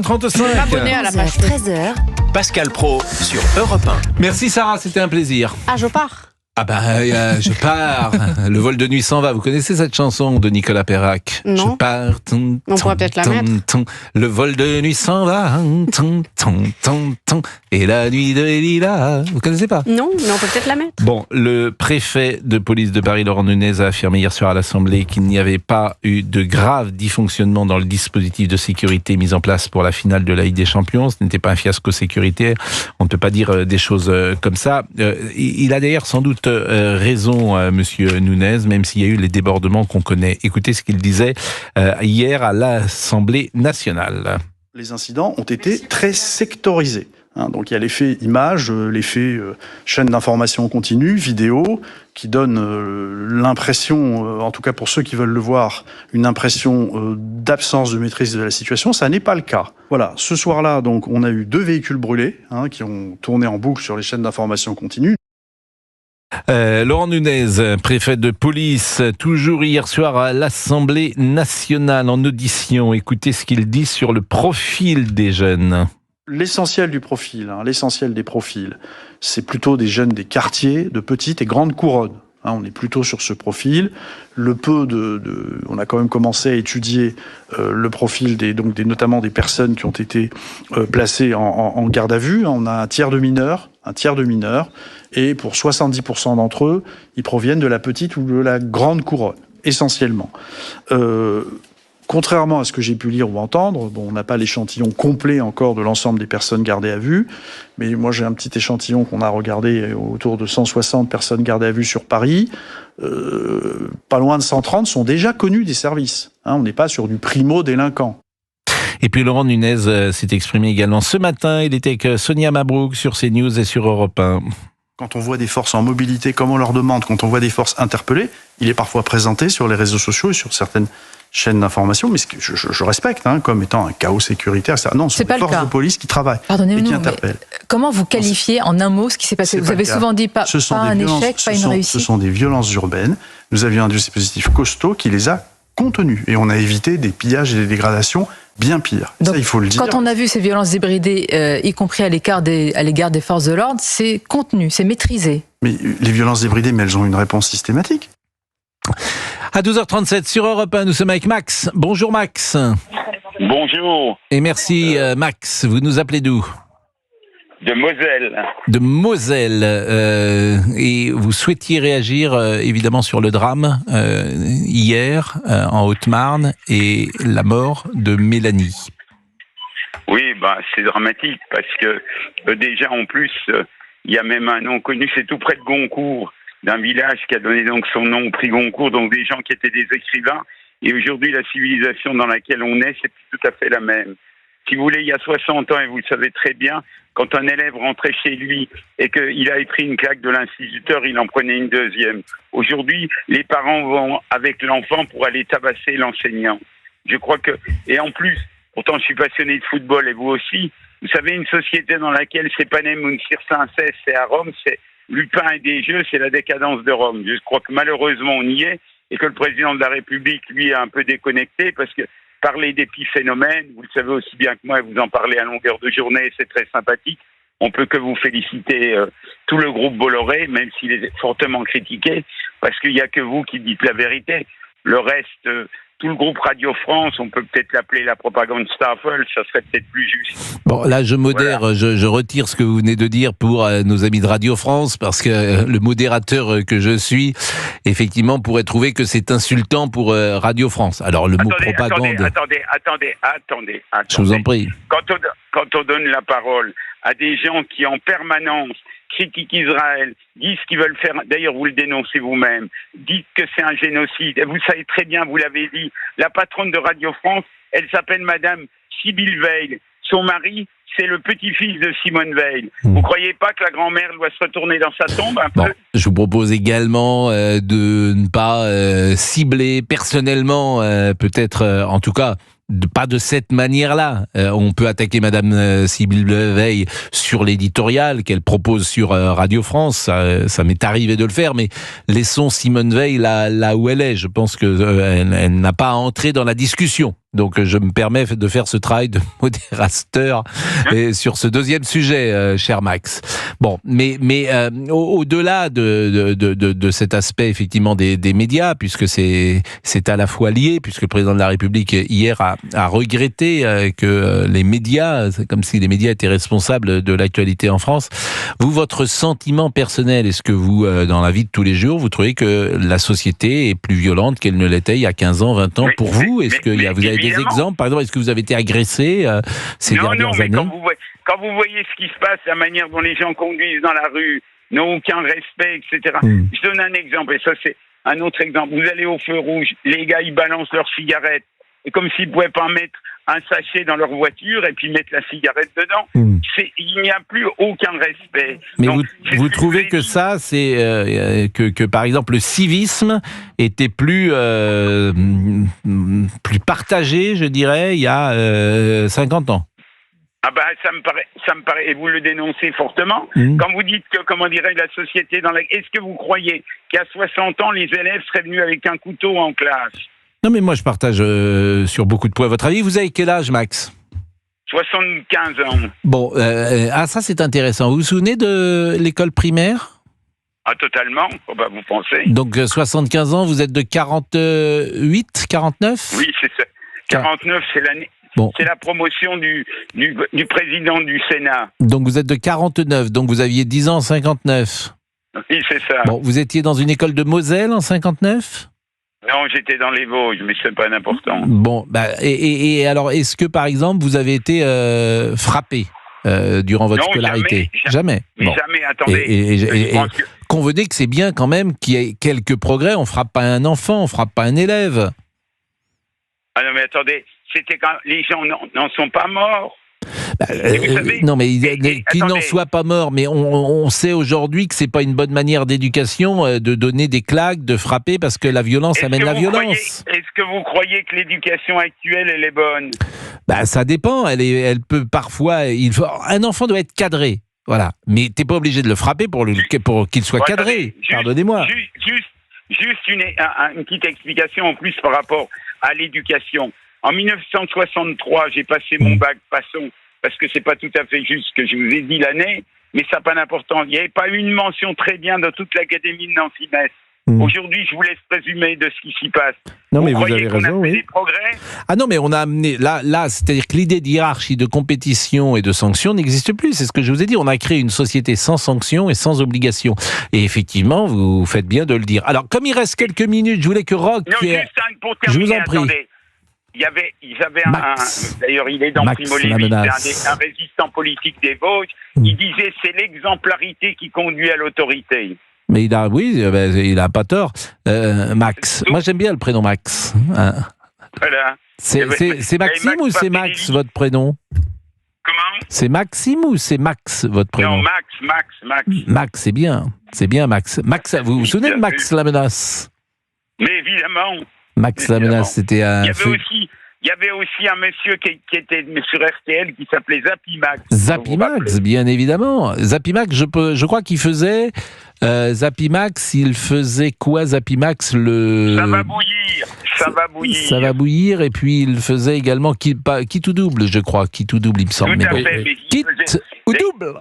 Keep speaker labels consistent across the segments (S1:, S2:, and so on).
S1: 35.
S2: Abonné à la page
S3: 13h.
S4: Pascal Praud sur Europe 1.
S1: Merci Sarah, c'était un plaisir.
S2: Ah, je pars.
S1: Ah je pars. Le vol de nuit s'en va. Vous connaissez cette chanson de Nicolas Perrac?
S2: Non.
S1: Je pars.
S2: On pourrait peut-être la mettre.
S1: Le vol de nuit s'en va. Et la nuit de Lila. Vous connaissez pas?
S2: Non, mais on peut peut-être la mettre.
S1: Bon, le préfet de police de Paris, Laurent Nunez, a affirmé hier soir à l'Assemblée qu'il n'y avait pas eu de grave dysfonctionnement dans le dispositif de sécurité mis en place pour la finale de la Ligue des Champions. Ce n'était pas un fiasco sécuritaire. On ne peut pas dire des choses comme ça. Il a d'ailleurs sans doute raison, monsieur Nunez, même s'il y a eu les débordements qu'on connaît. Écoutez ce qu'il disait hier à l'Assemblée nationale.
S5: Les incidents ont été très sectorisés. Donc il y a l'effet image, l'effet chaîne d'information continue, vidéo, qui donne l'impression, en tout cas pour ceux qui veulent le voir, une impression d'absence de maîtrise de la situation. Ça n'est pas le cas. Voilà, ce soir-là, donc, on a eu 2 véhicules brûlés qui ont tourné en boucle sur les chaînes d'information continue.
S1: Laurent Nunez, préfet de police, toujours hier soir à l'Assemblée nationale en audition. Écoutez ce qu'il dit sur le profil des jeunes.
S5: L'essentiel du profil, l'essentiel des profils, c'est plutôt des jeunes des quartiers, de petites et grandes couronnes. On est plutôt sur ce profil. On a quand même commencé à étudier le profil notamment des personnes qui ont été placées en garde à vue. On a un tiers de mineurs, et pour 70% d'entre eux, ils proviennent de la petite ou de la grande couronne, essentiellement. Contrairement à ce que j'ai pu lire ou entendre, on n'a pas l'échantillon complet encore de l'ensemble des personnes gardées à vue, mais moi j'ai un petit échantillon qu'on a regardé autour de 160 personnes gardées à vue sur Paris. Pas loin de 130 sont déjà connus des services. On n'est pas sur du primo-délinquant.
S1: Et puis Laurent Nunez s'est exprimé également ce matin. Il était avec Sonia Mabrouk sur CNews et sur Europe 1.
S5: Quand on voit des forces en mobilité, comme on leur demande, quand on voit des forces interpellées, il est parfois présenté sur les réseaux sociaux et sur certaines chaînes d'information, mais ce que je respecte comme étant un chaos sécuritaire. Non, ce sont des forces de police qui travaillent et qui interpellent.
S3: Comment vous qualifiez en un mot ce qui s'est passé? Vous avez souvent dit pas un échec, pas une réussite.
S5: Ce sont des violences urbaines. Nous avions un dispositif costaud qui les a contenues. Et on a évité des pillages et des dégradations bien pires. Donc, ça, il faut le dire.
S3: Quand on a vu ces violences débridées, y compris à l'égard des forces de l'ordre, c'est contenu, c'est maîtrisé.
S5: Mais les violences débridées, elles ont une réponse systématique.
S1: À 12h37 sur Europe 1, nous sommes avec Max. Bonjour Max.
S6: Bonjour.
S1: Et merci Max. Vous nous appelez d'où?
S6: De Moselle.
S1: De Moselle. Et vous souhaitiez réagir évidemment sur le drame hier en Haute-Marne et la mort de Mélanie.
S6: Oui, c'est dramatique parce que déjà en plus, il y a même un nom connu, c'est tout près de Goncourt, d'un village qui a donné donc son nom au prix Goncourt, donc des gens qui étaient des écrivains. Et aujourd'hui, la civilisation dans laquelle on est, c'est tout à fait la même. Si vous voulez, il y a 60 ans, et vous le savez très bien, quand un élève rentrait chez lui et qu'il avait pris une claque de l'instituteur, il en prenait une deuxième. Aujourd'hui, les parents vont avec l'enfant pour aller tabasser l'enseignant. Je crois que... Et en plus, pourtant je suis passionné de football et vous aussi, vous savez, une société dans laquelle c'est panem und circenses, c'est à Rome, c'est Lupin et des jeux, c'est la décadence de Rome. Je crois que malheureusement on y est et que le président de la République, lui, est un peu déconnecté parce que parler d'épiphénomènes, vous le savez aussi bien que moi, vous en parlez à longueur de journée, c'est très sympathique. On peut que vous féliciter tout le groupe Bolloré, même s'il est fortement critiqué, parce qu'il n'y a que vous qui dites la vérité. Le reste, tout le groupe Radio France, on peut peut-être l'appeler la Propagandstaffel, ça serait peut-être plus juste.
S1: Bon, là, je modère, voilà. je retire ce que vous venez de dire pour nos amis de Radio France, parce que le modérateur que je suis, effectivement, pourrait trouver que c'est insultant pour Radio France. Alors, le mot propagande...
S6: Attendez.
S1: Je vous en prie.
S6: Quand on donne la parole à des gens qui, en permanence, critiquent Israël, disent qu'ils veulent faire, d'ailleurs vous le dénoncez vous-même, dites que c'est un génocide. Et vous savez très bien, vous l'avez dit, la patronne de Radio France, elle s'appelle Madame Sibylle Veil. Son mari, c'est le petit-fils de Simone Veil. Vous croyez pas que la grand-mère doit se retourner dans sa tombe un peu?
S1: Je vous propose également de ne pas cibler personnellement, peut-être, en tout cas, pas de cette manière-là. On peut attaquer Madame Sibylle Veil sur l'éditorial qu'elle propose sur Radio France. Ça m'est arrivé de le faire, mais laissons Simone Veil là où elle est. Je pense qu'elle n'a pas à entrer dans la discussion. Donc je me permets de faire ce travail de modérateur et sur ce deuxième sujet, cher Max. Bon, mais au-delà de cet aspect effectivement des médias, puisque c'est à la fois lié, puisque le président de la République hier a regretté que les médias, c'est comme si les médias étaient responsables de l'actualité en France. Vous, votre sentiment personnel, est-ce que vous, dans la vie de tous les jours, vous trouvez que la société est plus violente qu'elle ne l'était il y a 15 ans, 20 ans pour vous? Est-ce que vous avez des exemples? Par exemple, est-ce que vous avez été agressé ces dernières années?
S6: Quand vous voyez ce qui se passe, la manière dont les gens conduisent dans la rue, n'ont aucun respect, etc. Je donne un exemple, et ça c'est un autre exemple. Vous allez au feu rouge, les gars ils balancent leurs cigarettes, et comme s'ils ne pouvaient pas mettre un sachet dans leur voiture et puis mettre la cigarette dedans. Il n'y a plus aucun respect.
S1: Mais
S6: donc,
S1: vous trouvez que ça, c'est que par exemple le civisme était plus partagé, je dirais, il y a 50 ans?
S6: Ah bah ça me paraît, et vous le dénoncez fortement. Quand vous dites que, comment dirait la société est-ce que vous croyez qu'à 60 ans les élèves seraient venus avec un couteau en classe?
S1: Non, mais moi, je partage sur beaucoup de points votre avis. Vous avez quel âge, Max?
S6: 75 ans.
S1: Bon, ça, c'est intéressant. Vous vous souvenez de l'école primaire?
S6: Ah, totalement. Oh, bah, vous pensez.
S1: Donc, 75 ans, vous êtes de 48, 49?
S6: Oui, c'est ça. 49, c'est l'année. Bon. C'est la promotion du président du Sénat.
S1: Donc, vous êtes de 49. Donc, vous aviez 10 ans en 59.
S6: Oui, c'est ça.
S1: Bon, vous étiez dans une école de Moselle en 59?
S6: Non, j'étais dans les Vosges, mais c'est pas important.
S1: Bon, et alors, est-ce que, par exemple, vous avez été frappé durant votre scolarité? Jamais.
S6: Bon. Jamais, attendez.
S1: Convenez que c'est bien quand même qu'il y ait quelques progrès. On frappe pas un enfant, on frappe pas un élève.
S6: Ah non, mais attendez, les gens n'en sont pas morts.
S1: Non, mais qu'ils n'en soient pas morts, mais on sait aujourd'hui que c'est pas une bonne manière d'éducation de donner des claques, de frapper, parce que la violence amène la violence.
S6: Est-ce que vous croyez que l'éducation actuelle, elle est bonne?
S1: Ça dépend, elle peut parfois... un enfant doit être cadré, voilà. Mais t'es pas obligé de le frapper pour qu'il soit cadré, pardonnez-moi.
S6: Juste une petite explication en plus par rapport à l'éducation. En 1963, j'ai passé mon bac, passons, parce que c'est pas tout à fait juste que je vous ai dit l'année, mais ça n'a pas d'importance. Il n'y avait pas une mention très bien dans toute l'académie de Nancy-Metz. Aujourd'hui, je vous laisse présumer de ce qui s'y passe.
S1: Non, mais vous avez raison,
S6: oui. Des progrès?
S1: Ah non, mais on a amené... Là, c'est-à-dire que l'idée d'hiérarchie, de compétition et de sanction n'existe plus. C'est ce que je vous ai dit. On a créé une société sans sanction et sans obligation. Et effectivement, vous faites bien de le dire. Alors, comme il reste quelques minutes, je voulais que Roch...
S6: Non, juste pour terminer,
S1: je vous en prie.
S6: Attendez. Ils avaient d'ailleurs, il est dans Primo Levi, un résistant politique des Vosges. Il disait c'est l'exemplarité qui conduit à l'autorité.
S1: Mais il a pas tort. Max. Moi, j'aime bien le prénom Max.
S6: Voilà.
S1: C'est Maxime ou c'est Max, votre prénom?
S6: Comment?
S1: C'est Maxime ou c'est Max, votre prénom?
S6: Non, Max.
S1: Max, c'est bien. C'est bien, Max. Max, vous vous souvenez de Max la menace?
S6: Mais évidemment.
S1: Max la menace, c'était un...
S6: Il y avait aussi un monsieur qui était sur RTL qui s'appelait Zapimax.
S1: Zapimax, bien évidemment. Zapimax, je crois qu'il faisait... Zapimax, il faisait quoi, Zapimax?
S6: Ça va bouillir. Et puis il faisait également Quitte ou double, je crois. Quitte ou double, il me semble. Tout à fait.
S1: Quitte ou double.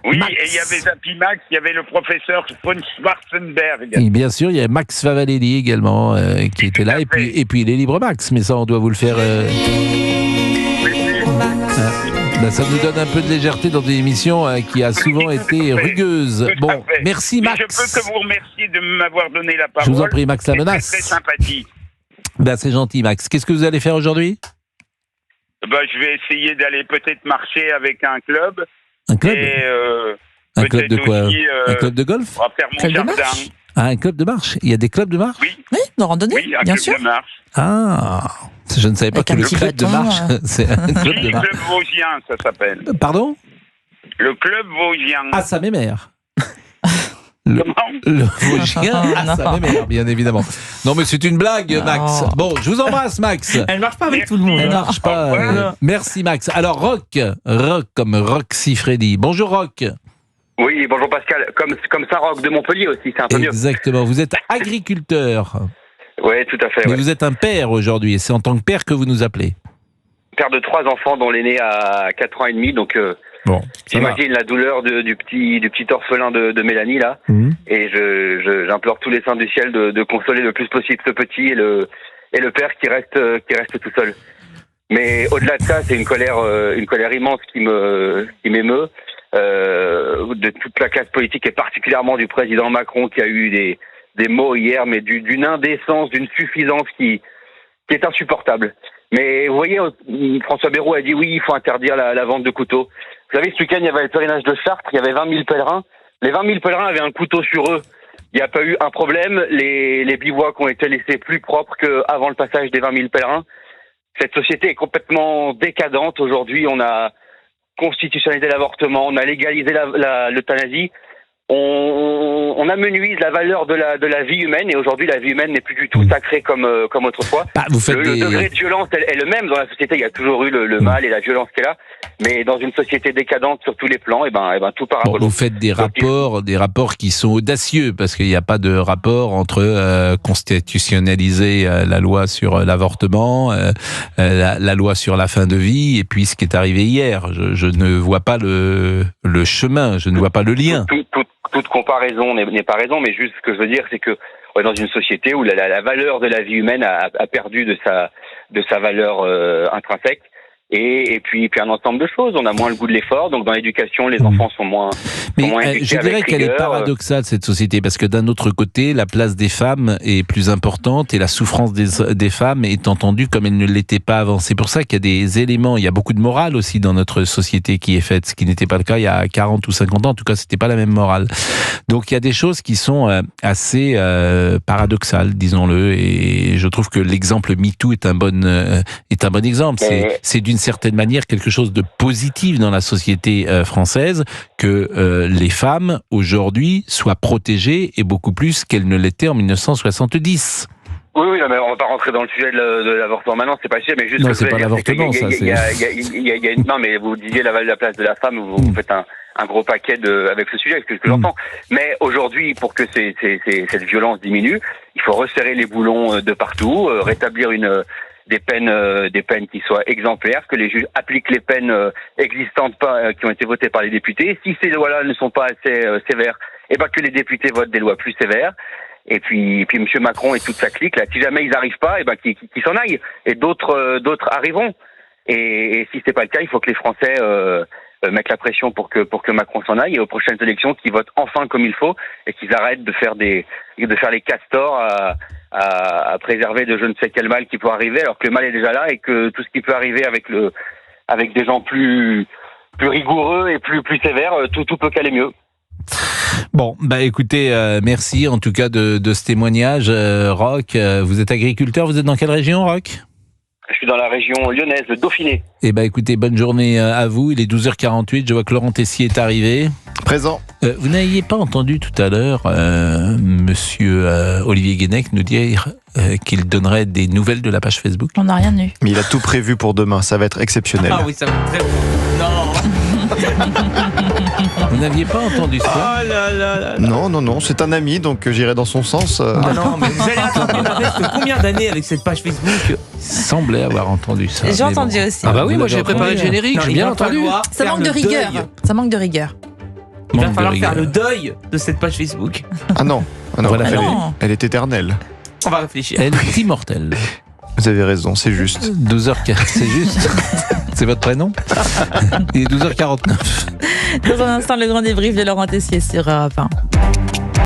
S6: Oui, Max. Et il y avait Zapimax, il y avait le professeur von Schwarzenberg.
S1: Et bien sûr, il y avait Max Favalelli également qui était là. Et puis il est libre Max, mais ça, on doit vous le faire... ça nous donne un peu de légèreté dans des émissions qui a souvent été rugueuse. Bon, merci Max.
S6: Mais je peux que vous remercier de m'avoir donné la parole.
S1: Je vous en prie, Max la menace.
S6: C'est très sympathique.
S1: C'est gentil, Max. Qu'est-ce que vous allez faire aujourd'hui?
S6: Je vais essayer d'aller peut-être marcher avec un club.
S1: Un club?
S6: Et,
S1: un club de quoi?
S6: Aussi,
S1: un club de golf?
S6: On va faire mon jardin.
S1: Un club de marche? Il y a des clubs de marche?
S6: Oui,
S3: de randonnée,
S6: un
S3: bien
S6: club
S3: sûr.
S6: de marche.
S1: Je ne savais pas que le club de marche, c'est un club de marche.
S6: Le club vosgien, ça s'appelle.
S1: Pardon?
S6: Le club vosgien.
S1: Sa mémère. Le Vosgien sa mémère, bien évidemment. Non, mais c'est une blague, Max. Bon, je vous embrasse, Max.
S3: Elle marche pas avec tout le monde.
S1: Elle marche pas. Merci, Max. Alors, Roch comme Roxy Freddy. Bonjour, Roch.
S7: Oui, bonjour Pascal. Comme Saint-Roch de Montpellier aussi, c'est un peu mieux.
S1: Exactement. Vous êtes agriculteur.
S7: Oui, tout à fait.
S1: Mais
S7: Ouais.
S1: vous êtes un père aujourd'hui, et c'est en tant que père que vous nous appelez.
S7: Père de 3 enfants, dont l'aîné a 4 ans et demi, donc
S1: Bon, ça va.
S7: j'imagine la douleur du petit orphelin de Mélanie là.
S1: Mhm.
S7: Et j'implore tous les saints du ciel de consoler le plus possible ce petit et le père qui reste tout seul. Mais au-delà de ça, c'est une colère immense qui m'émeut de toute la classe politique et particulièrement du président Macron qui a eu des mots hier, mais d'une indécence, d'une suffisance qui est insupportable. Mais vous voyez, François Bayrou a dit oui, il faut interdire la vente de couteaux. Vous savez, ce week-end, il y avait le pèlerinage de Chartres, il y avait 20 000 pèlerins. Les 20 000 pèlerins avaient un couteau sur eux. Il n'y a pas eu un problème. Les bivouacs ont été laissés plus propres qu'avant le passage des 20 000 pèlerins. Cette société est complètement décadente. Aujourd'hui, on a constitutionnalisé l'avortement, on a légalisé l'euthanasie. On amenuise la valeur de la vie humaine, et aujourd'hui la vie humaine n'est plus du tout sacrée comme autrefois.
S1: Bah, vous faites
S7: Le degré de violence est le même dans la société. Il y a toujours eu le mal et la violence qui est là, mais dans une société décadente sur tous les plans, et ben tout part à
S1: Bon,
S7: volo.
S1: vous faites des rapports qui sont audacieux, parce qu'il n'y a pas de rapport entre constitutionnaliser la loi sur l'avortement, la loi sur la fin de vie, et puis ce qui est arrivé hier. Je ne vois pas le chemin, je ne vois pas le lien.
S7: Toute comparaison n'est pas raison, mais juste ce que je veux dire, c'est que on est dans une société où la valeur de la vie humaine a perdu de sa valeur intrinsèque. Et puis un ensemble de choses. On a moins le goût de l'effort, donc dans l'éducation, les enfants sont moins éduqués.
S1: Je dirais qu'elle est paradoxale, cette société, parce que d'un autre côté, la place des femmes est plus importante et la souffrance des femmes est entendue comme elle ne l'était pas avant. C'est pour ça qu'il y a des éléments, il y a beaucoup de morale aussi dans notre société qui est faite, ce qui n'était pas le cas il y a 40 ou 50 ans. En tout cas, c'était pas la même morale. Donc il y a des choses qui sont assez paradoxales, disons-le, et je trouve que l'exemple MeToo est un bon exemple. C'est d'une certaine manière quelque chose de positif dans la société française que les femmes aujourd'hui soient protégées, et beaucoup plus qu'elles ne l'étaient en 1970.
S7: Oui, non, mais on va pas rentrer dans le sujet de l'avortement maintenant, c'est pas sûr, mais juste
S1: non,
S7: que
S1: c'est pas l'avortement, ça.
S7: Non, mais vous disiez la place de la femme, vous faites un gros paquet avec ce sujet, c'est ce que j'entends. Mais aujourd'hui, pour que cette violence diminue, il faut resserrer les boulons de partout, rétablir des peines qui soient exemplaires, que les juges appliquent les peines existantes qui ont été votées par les députés. Si ces lois-là ne sont pas assez sévères, que les députés votent des lois plus sévères. Et puis M. Macron et toute sa clique, là, si jamais ils n'arrivent pas, qu'ils s'en aillent. Et d'autres arriveront. Et si c'est pas le cas, il faut que les Français mettent la pression pour que Macron s'en aille, et aux prochaines élections, qu'ils votent enfin comme il faut, et qu'ils arrêtent de faire les castors à préserver de je ne sais quel mal qui peut arriver, alors que le mal est déjà là, et que tout ce qui peut arriver avec des gens plus rigoureux et plus sévères, tout peut qu'aller mieux.
S1: Bon, écoutez, merci en tout cas de ce témoignage. Roch, vous êtes agriculteur, vous êtes dans quelle région, Roch ?
S7: Je suis dans la région lyonnaise, le Dauphiné.
S1: Écoutez, bonne journée à vous. Il est 12h48, je vois que Laurent Tessier est arrivé.
S8: Présent.
S1: Vous n'aviez pas entendu tout à l'heure monsieur Olivier Guénec nous dire qu'il donnerait des nouvelles de la page Facebook ?
S3: On n'a rien eu.
S8: Mais il a tout prévu pour demain, ça va être exceptionnel.
S9: Ah oui, ça va être très... Non.
S1: Vous n'aviez pas entendu ça ?
S9: Oh là là là.
S8: Non, c'est un ami, donc j'irai dans son sens.
S9: Ah non, mais vous allez attendre qu'il reste combien d'années avec cette page Facebook ?
S1: Semblait avoir entendu ça.
S2: J'ai entendu aussi.
S10: Ah bah oui,
S1: Vous
S10: moi
S1: l'avez
S10: j'ai préparé le
S1: entendu,
S10: générique, j'ai bien entendu.
S3: Ça manque de rigueur. Ça manque de rigueur.
S9: Il va
S1: Manque de
S9: falloir
S1: rigueur.
S9: faire le deuil de cette page Facebook.
S8: Ah non,
S1: Voilà,
S8: elle est éternelle.
S9: On va réfléchir.
S1: Elle est immortelle.
S8: Vous avez raison, c'est juste.
S1: 12h04, c'est juste. C'est votre prénom ? Il est 12h49.
S3: Dans un instant, le grand débrief de Laurent Tessier sur Europe 1.